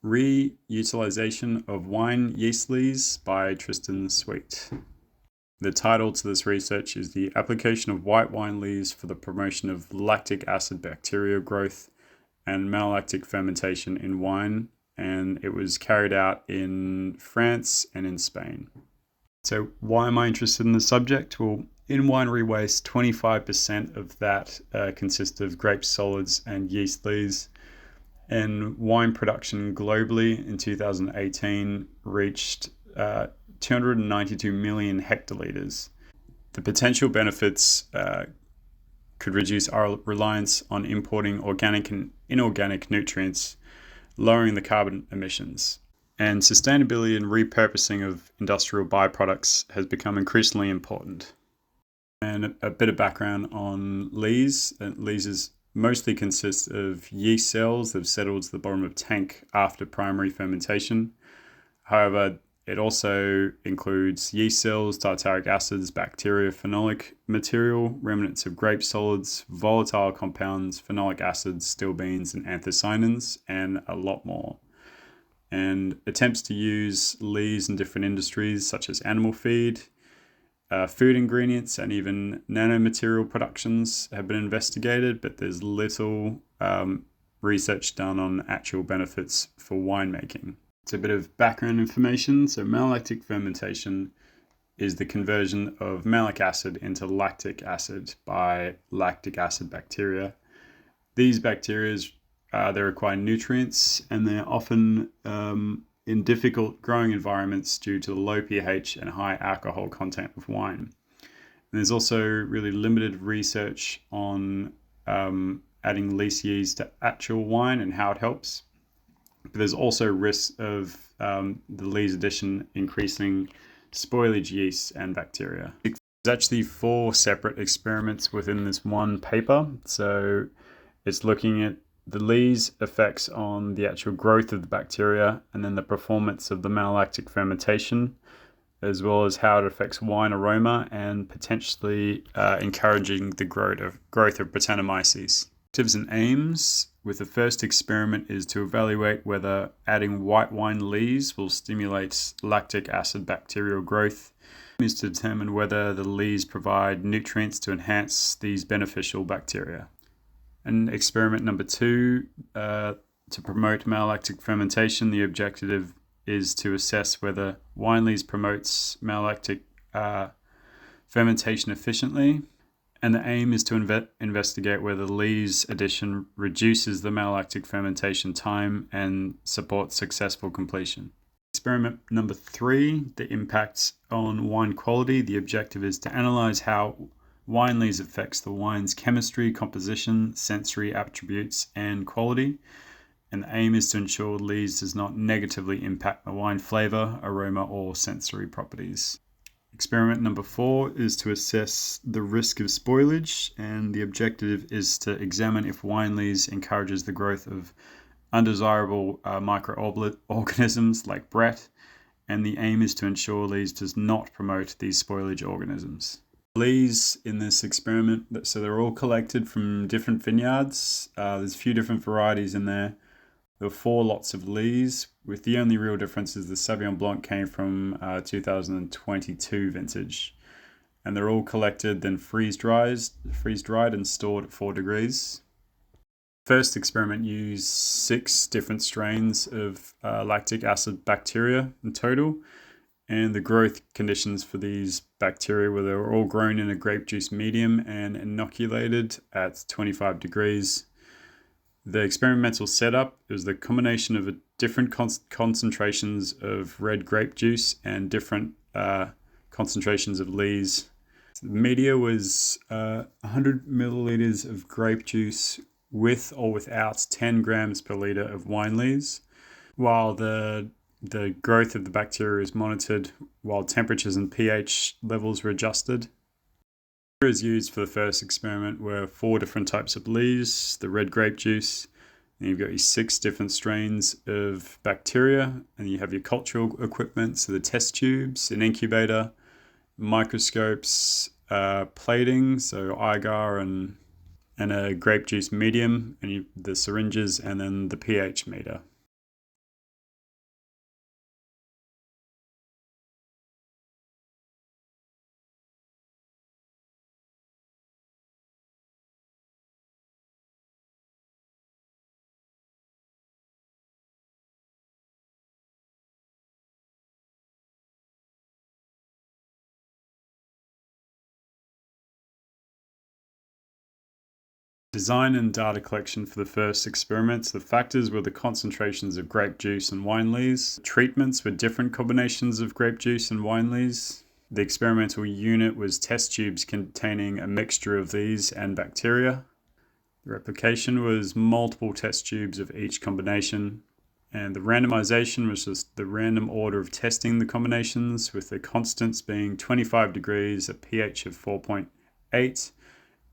Reutilization of Wine Yeast Lees by Tristan Sweet. The title to this research is The Application of White Wine Lees for the Promotion of Lactic Acid Bacterial Growth and Malolactic Fermentation in Wine, and it was carried out in France and in Spain. So why am I interested in the subject? Well, in winery waste, 25% of that consists of grape solids and yeast lees. And wine production globally in 2018 reached 292 million hectoliters. The potential benefits could reduce our reliance on importing organic and inorganic nutrients, lowering the carbon emissions. And sustainability and repurposing of industrial byproducts has become increasingly important. And a bit of background on lees. Lees mostly consists of yeast cells that have settled to the bottom of a tank after primary fermentation. However, it also includes yeast cells, tartaric acids, bacteria, phenolic material, remnants of grape solids, volatile compounds, phenolic acids, stilbenes, and anthocyanins, and a lot more. And attempts to use lees in different industries such as animal feed, food ingredients, and even nanomaterial productions have been investigated, but there's little research done on actual benefits for winemaking. It's a bit of background information. So malolactic fermentation is the conversion of malic acid into lactic acid by lactic acid bacteria. These bacteria, they require nutrients, and they're often in difficult growing environments due to the low pH and high alcohol content of wine. And there's also really limited research on adding lees yeast to actual wine and how it helps. But there's also risks of the lees addition increasing spoilage yeast and bacteria. There's actually 4 separate experiments within this one paper. So it's looking at the lees effects on the actual growth of the bacteria, and then the performance of the malolactic fermentation, as well as how it affects wine aroma and potentially encouraging the growth of Brettanomyces. Objectives and aims with the first experiment is to evaluate whether adding white wine lees will stimulate lactic acid bacterial growth. Is to determine whether the lees provide nutrients to enhance these beneficial bacteria. And experiment number 2, to promote malolactic fermentation, the objective is to assess whether wine lees promotes malolactic fermentation efficiently. And the aim is to investigate whether lees addition reduces the malolactic fermentation time and supports successful completion. Experiment number 3, the impacts on wine quality. The objective is to analyze how wine lees affects the wine's chemistry, composition, sensory attributes, and quality. And the aim is to ensure lees does not negatively impact the wine flavor, aroma, or sensory properties. Experiment number 4 is to assess the risk of spoilage, and the objective is to examine if wine lees encourages the growth of undesirable microorganisms like Brett, and the aim is to ensure lees does not promote these spoilage organisms. Lees in this experiment, so they're all collected from different vineyards. There's a few different varieties in there. There were 4 lots of lees, with the only real difference is the Sauvignon Blanc came from 2022 vintage. And they're all collected, then freeze-dried and stored at 4 degrees. First experiment used 6 different strains of lactic acid bacteria in total. And the growth conditions for these bacteria were they were all grown in a grape juice medium and inoculated at 25 degrees. The experimental setup was the combination of different concentrations of red grape juice and different concentrations of lees. The media was 100 milliliters of grape juice with or without 10 grams per liter of wine lees, while the growth of the bacteria is monitored while temperatures and pH levels were adjusted. Materials used for the first experiment were 4 different types of lees, the red grape juice, and you've got your 6 different strains of bacteria, and you have your cultural equipment, so the test tubes, an incubator, microscopes, plating, so agar and a grape juice medium, and the syringes, and then the pH meter. Design and data collection for the first experiments. The factors were the concentrations of grape juice and wine lees. Treatments were different combinations of grape juice and wine lees. The experimental unit was test tubes containing a mixture of these and bacteria. The replication was multiple test tubes of each combination. And the randomization was just the random order of testing the combinations, with the constants being 25 degrees, a pH of 4.8,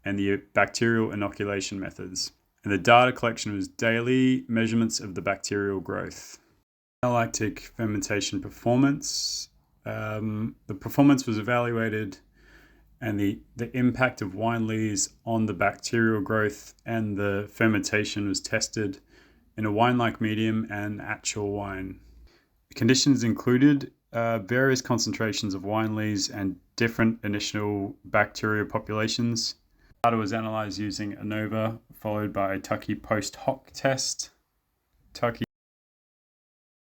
and the bacterial inoculation methods. And the data collection was daily measurements of the bacterial growth. Lactic fermentation performance. The performance was evaluated, and the impact of wine lees on the bacterial growth and the fermentation was tested in a wine-like medium and actual wine. The conditions included various concentrations of wine lees and different initial bacterial populations. Data was analyzed using ANOVA, followed by a Tucky post hoc test. Tucky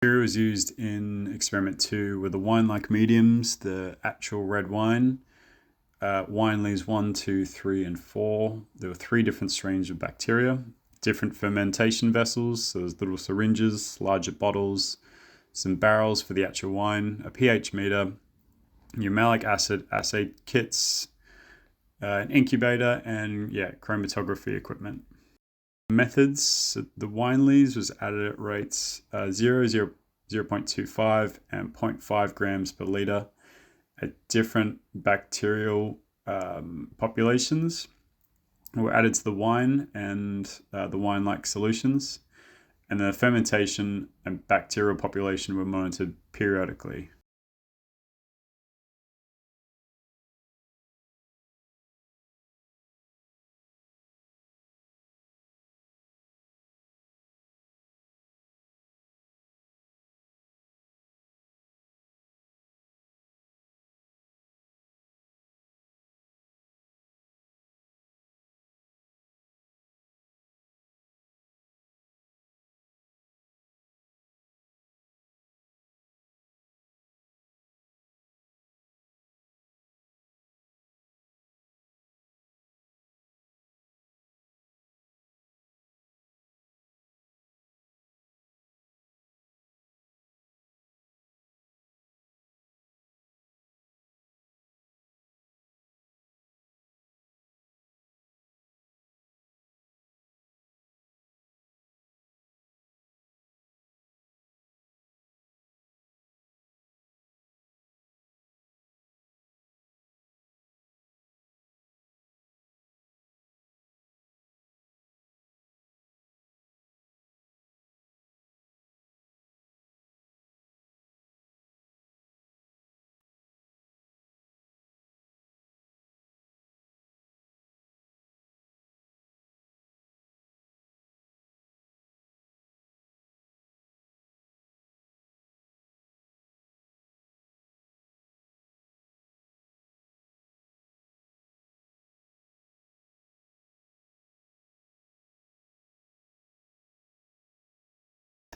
material was used in experiment 2 with the wine-like mediums, the actual red wine, wine lees 1, 2, 3, and 4. There were 3 different strains of bacteria, different fermentation vessels, so there's little syringes, larger bottles, some barrels for the actual wine, a pH meter, your malic acid assay kits, an incubator, and chromatography equipment. Methods: the wine lees was added at rates 0.25 and 0.5 grams per liter at different bacterial populations were added to the wine and the wine-like solutions, and the fermentation and bacterial population were monitored periodically.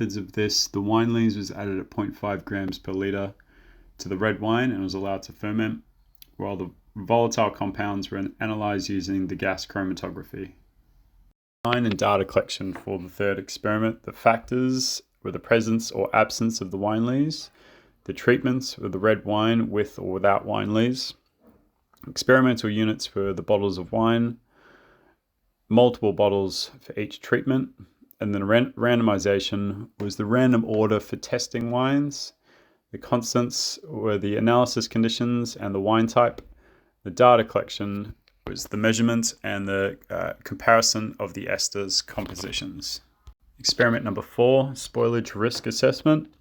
Methods of this: the wine lees was added at 0.5 grams per liter to the red wine and was allowed to ferment, while the volatile compounds were analyzed using the gas chromatography. Design and data collection for the third experiment. The factors were the presence or absence of the wine lees. The treatments were the red wine with or without wine lees. Experimental units were the bottles of wine, multiple bottles for each treatment. And then randomization was the random order for testing wines. The constants were the analysis conditions and the wine type. The data collection was the measurement and the comparison of the esters compositions. Experiment number 4, spoilage risk assessment.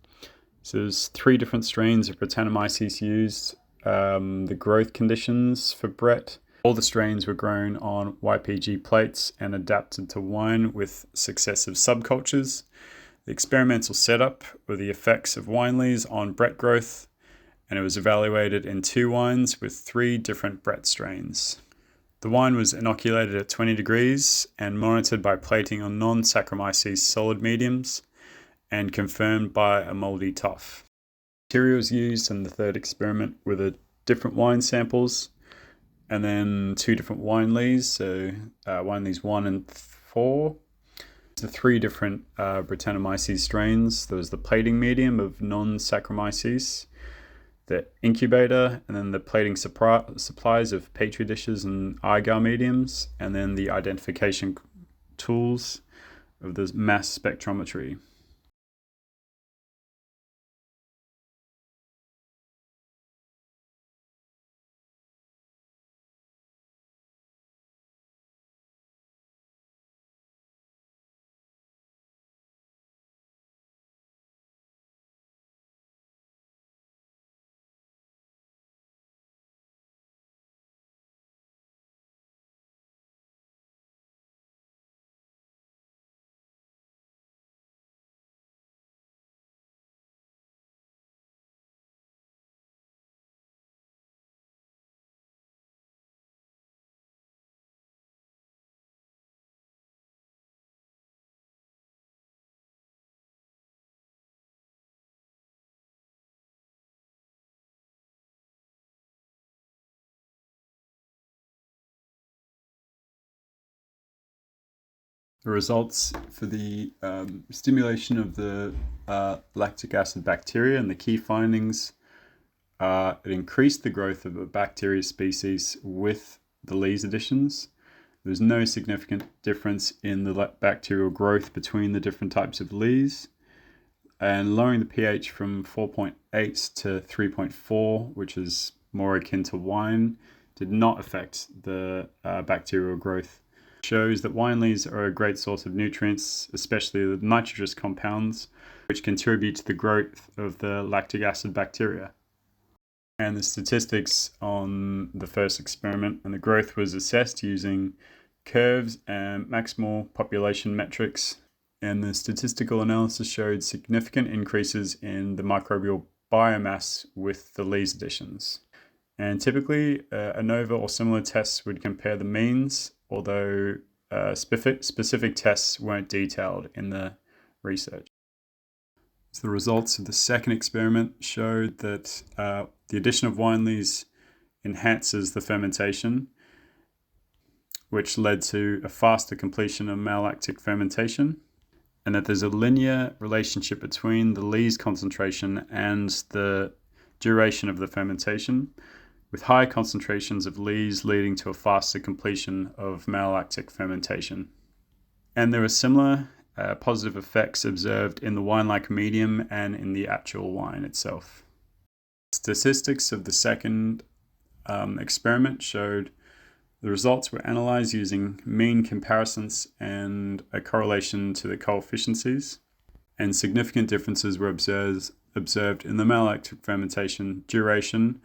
So there's 3 different strains of Brettanomyces used. The growth conditions for Brett. All the strains were grown on YPG plates and adapted to wine with successive subcultures. The experimental setup were the effects of wine lees on Brett growth, and it was evaluated in 2 wines with 3 different Brett strains. The wine was inoculated at 20 degrees and monitored by plating on non-Saccharomyces solid mediums and confirmed by a moldy tough. Materials used in the third experiment were the different wine samples, and then 2 different wine lees, so wine lees 1 and 4. The 3 different Brettanomyces strains. There was the plating medium of non-Saccharomyces, the incubator, and then the plating supplies of petri dishes and agar mediums, and then the identification tools of the mass spectrometry. The results for the stimulation of the lactic acid bacteria, and the key findings it increased the growth of a bacteria species with the lees additions. There's no significant difference in the bacterial growth between the different types of lees, and lowering the pH from 4.8 to 3.4, which is more akin to wine, did not affect the bacterial growth. Shows that wine lees are a great source of nutrients, especially the nitrous compounds, which contribute to the growth of the lactic acid bacteria. And the statistics on the first experiment, and the growth was assessed using curves and maximal population metrics. And the statistical analysis showed significant increases in the microbial biomass with the lees additions. And typically, ANOVA or similar tests would compare the means, although specific tests weren't detailed in the research. So the results of the second experiment showed that the addition of wine lees enhances the fermentation, which led to a faster completion of malolactic fermentation, and that there's a linear relationship between the lees concentration and the duration of the fermentation, with high concentrations of lees leading to a faster completion of malolactic fermentation. And there are similar positive effects observed in the wine-like medium and in the actual wine itself. Statistics of the second experiment showed the results were analyzed using mean comparisons and a correlation to the coefficients, and significant differences were observed in the malolactic fermentation duration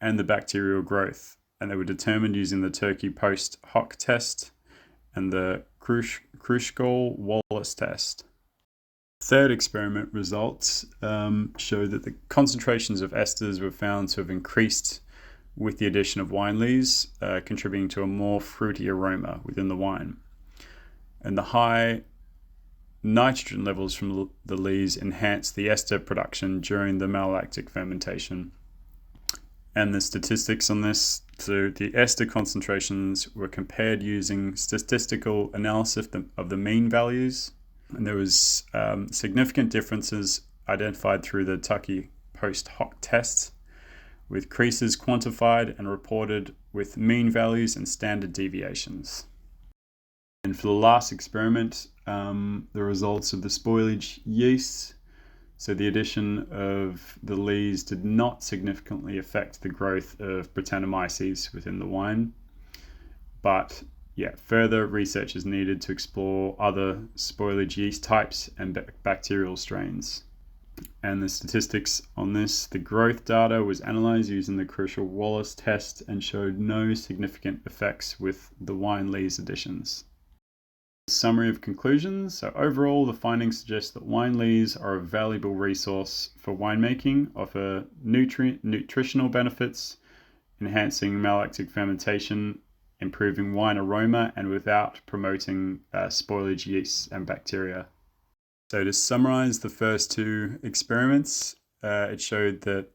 and the bacterial growth, and they were determined using the Turkey post hoc test and the Kruskal-Wallis test. Third experiment results showed that the concentrations of esters were found to have increased with the addition of wine lees, contributing to a more fruity aroma within the wine. And the high nitrogen levels from the lees enhanced the ester production during the malolactic fermentation. And the statistics on this, so the ester concentrations were compared using statistical analysis of the mean values, and there was significant differences identified through the Turkey post hoc test, with creases quantified and reported with mean values and standard deviations. And for the last experiment, the results of the spoilage yeast. So the addition of the lees did not significantly affect the growth of Brettanomyces within the wine. But further research is needed to explore other spoilage yeast types and bacterial strains. And the statistics on this, the growth data was analyzed using the Kruskal-Wallis test and showed no significant effects with the wine lees additions. Summary of conclusions. So overall, the findings suggest that wine lees are a valuable resource for winemaking, offer nutritional benefits, enhancing malolactic fermentation, improving wine aroma, and without promoting spoilage yeasts and bacteria. So to summarize the first 2 experiments, it showed that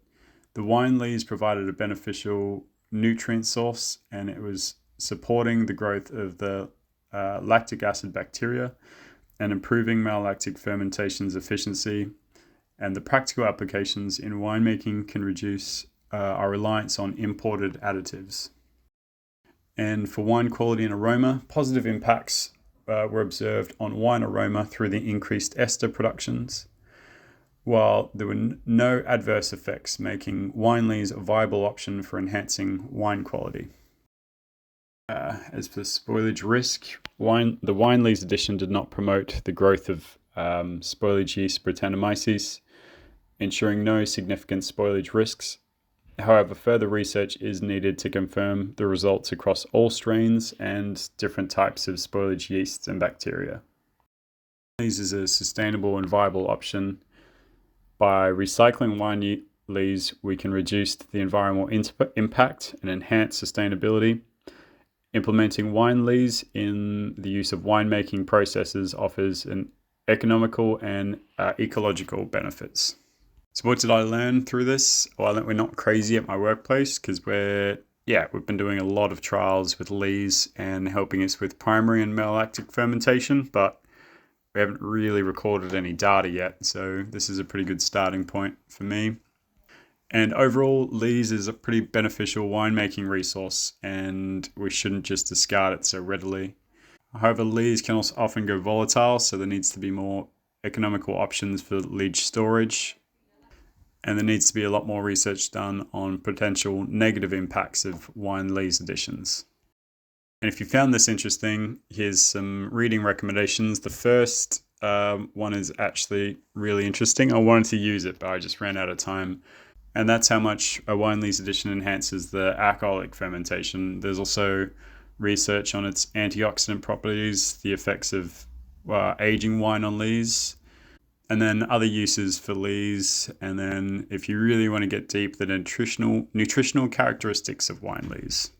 the wine lees provided a beneficial nutrient source, and it was supporting the growth of the lactic acid bacteria and improving malolactic fermentation's efficiency. And the practical applications in winemaking can reduce our reliance on imported additives. And for wine quality and aroma, positive impacts were observed on wine aroma through the increased ester productions, while there were no adverse effects, making wine lees a viable option for enhancing wine quality. As for spoilage risk, the wine lees addition did not promote the growth of spoilage yeast Brettanomyces, ensuring no significant spoilage risks. However, further research is needed to confirm the results across all strains and different types of spoilage yeasts and bacteria. Lees is a sustainable and viable option. By recycling wine lees, we can reduce the environmental impact and enhance sustainability. Implementing wine lees in the use of winemaking processes offers an economical and ecological benefits. So what did I learn through this? Well, I learned we're not crazy at my workplace because we've been doing a lot of trials with lees and helping us with primary and malolactic fermentation, but we haven't really recorded any data yet. So this is a pretty good starting point for me. And overall, lees is a pretty beneficial winemaking resource, and we shouldn't just discard it so readily. However, lees can also often go volatile, so there needs to be more economical options for leach storage. And there needs to be a lot more research done on potential negative impacts of wine lees additions. And if you found this interesting, here's some reading recommendations. The first one is actually really interesting. I wanted to use it, but I just ran out of time. And that's how much a wine lees addition enhances the alcoholic fermentation. There's also research on its antioxidant properties, the effects of aging wine on lees, and then other uses for lees. And then if you really want to get deep, the nutritional characteristics of wine lees.